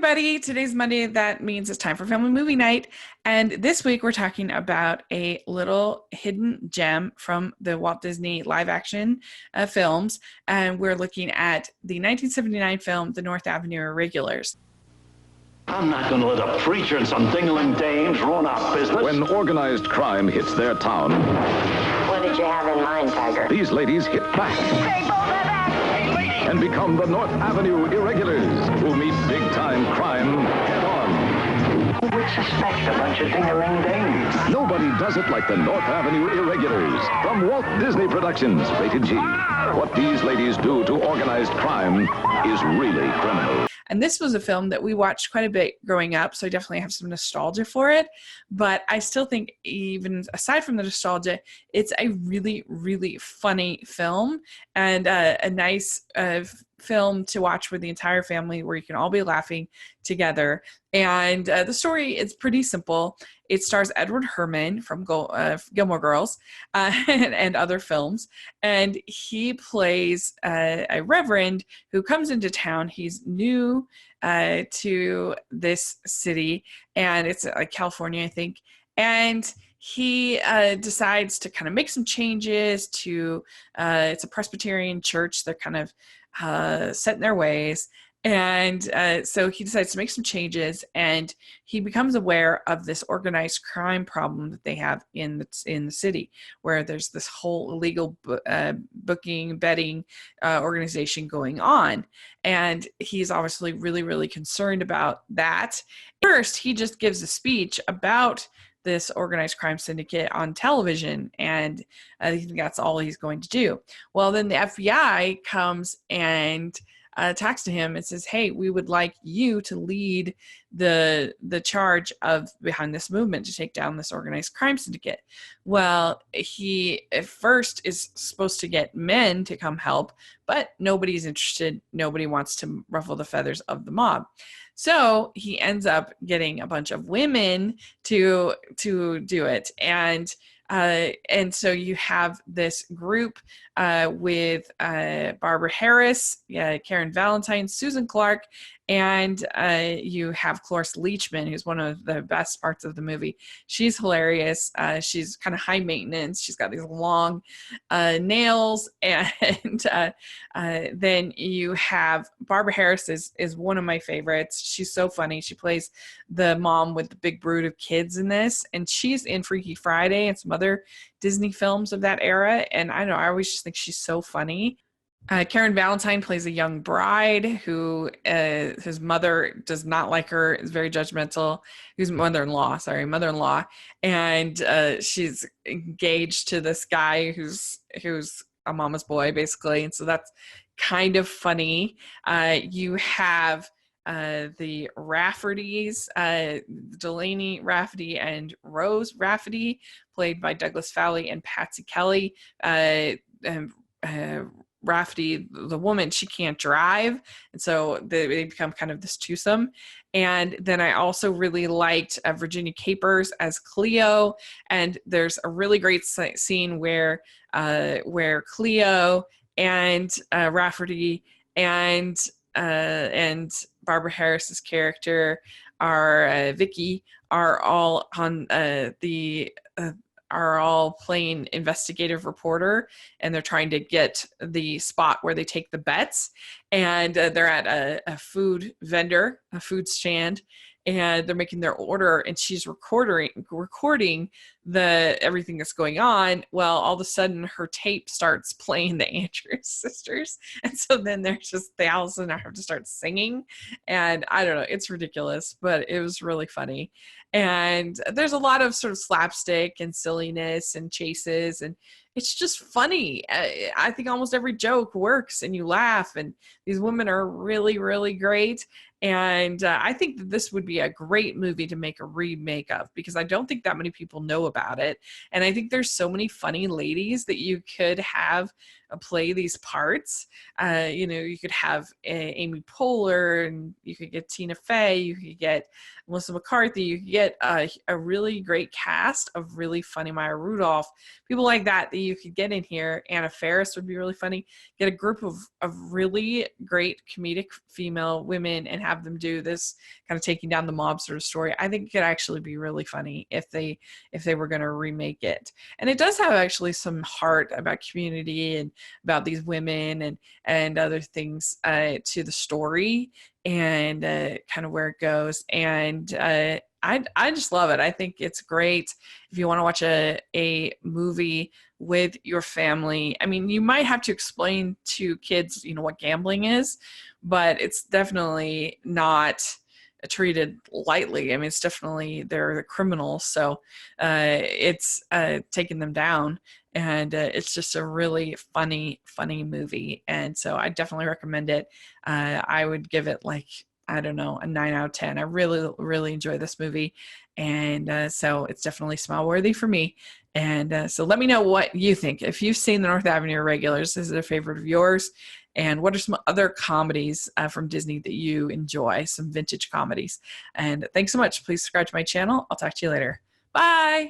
everybody. Today's Monday. That means it's time for Family Movie Night. And this week we're talking about a little hidden gem from the Walt Disney live action films. And we're looking at the 1979 film, The North Avenue Irregulars. I'm not going to let a preacher and some dingling dames ruin our business. When organized crime hits their town, what did you have in mind, Tiger? these ladies hit back and become the North Avenue Irregulars, who meet big-time crime head-on. Who would suspect a bunch of dingling dames? Nobody does it like the North Avenue Irregulars. From Walt Disney Productions, rated G. What these ladies do to organized crime is really criminal. And this was a film that we watched quite a bit growing up, so I definitely have some nostalgia for it. But I still think, even aside from the nostalgia, it's a really, really funny film and a nice film to watch with the entire family where you can all be laughing together. And the story is pretty simple. It stars Edward Herrmann from Gilmore Girls and other films. And he plays a reverend who comes into town. He's new to this city, and it's like California, I think. And he decides to kind of make some changes to, it's a Presbyterian church. They're kind of set in their ways. And so he decides to make some changes, and he becomes aware of this organized crime problem that they have in the city, where there's this whole illegal booking, betting organization going on. And he's obviously really, really concerned about that. First, he just gives a speech about this organized crime syndicate on television, and I think that's all he's going to do. Well, then the FBI comes and talks to him and says, hey, we would like you to lead the charge of behind this movement to take down this organized crime syndicate. Well, he at first is supposed to get men to come help, but nobody's interested. Nobody wants to ruffle the feathers of the mob. So he ends up getting a bunch of women to do it. And so you have this group with Barbara Harris, Karen Valentine, Susan Clark, and you have Cloris Leachman, who's one of the best parts of the movie. She's hilarious. She's kind of high maintenance. She's got these long nails. And then you have Barbara Harris is one of my favorites. She's so funny. She plays the mom with the big brood of kids in this. And she's in Freaky Friday and some other Disney films of that era. And I don't know, I always just think she's so funny. Karen Valentine plays a young bride who his mother does not like her, is very judgmental. Who's mother-in-law, and she's engaged to this guy who's a mama's boy, basically, and so that's kind of funny. You have the Raffertys, Delaney Rafferty and Rose Rafferty, played by Douglas Fowley and Patsy Kelly. Rafferty, the woman, she can't drive, and so they become kind of this twosome. And then I also really liked Virginia Capers as Cleo, and there's a really great scene where Cleo and Rafferty and Barbara Harris's character are Vicky are all on are all playing investigative reporter, and they're trying to get the spot where they take the bets. And they're at a food vendor, a food stand, and they're making their order, and she's recording everything that's going on. Well, all of a sudden her tape starts playing the Andrews Sisters, and so then there's just they all of a sudden have to start singing, and I don't know, it's ridiculous, but it was really funny. And there's a lot of sort of slapstick and silliness and chases, and it's just funny. I think almost every joke works and you laugh, and these women are really, really great. And I think that this would be a great movie to make a remake of, because I don't think that many people know about it. And I think there's so many funny ladies that you could have play these parts. You could have Amy Poehler, and you could get Tina Fey, you could get Melissa McCarthy, you could get a really great cast of really funny Maya Rudolph, people like that you could get in here. Anna Faris would be really funny. Get a group of really great comedic female women and have them do this kind of taking down the mob sort of story. I think it could actually be really funny if they were going to remake it. And it does have actually some heart about community and about these women and other things to the story, and kind of where it goes. And I just love it. I think it's great if you want to watch a movie with your family. I mean, you might have to explain to kids, what gambling is, but it's definitely not treated lightly. I mean, it's definitely, they're criminals. So it's taking them down. And it's just a really funny movie. And so I definitely recommend it. I would give it I don't know, a 9 out of 10. I really, really enjoy this movie. And so it's definitely smile worthy for me. And so let me know what you think. If you've seen the North Avenue Irregulars, is it a favorite of yours? And what are some other comedies from Disney that you enjoy, some vintage comedies? And thanks so much. Please subscribe to my channel. I'll talk to you later. Bye.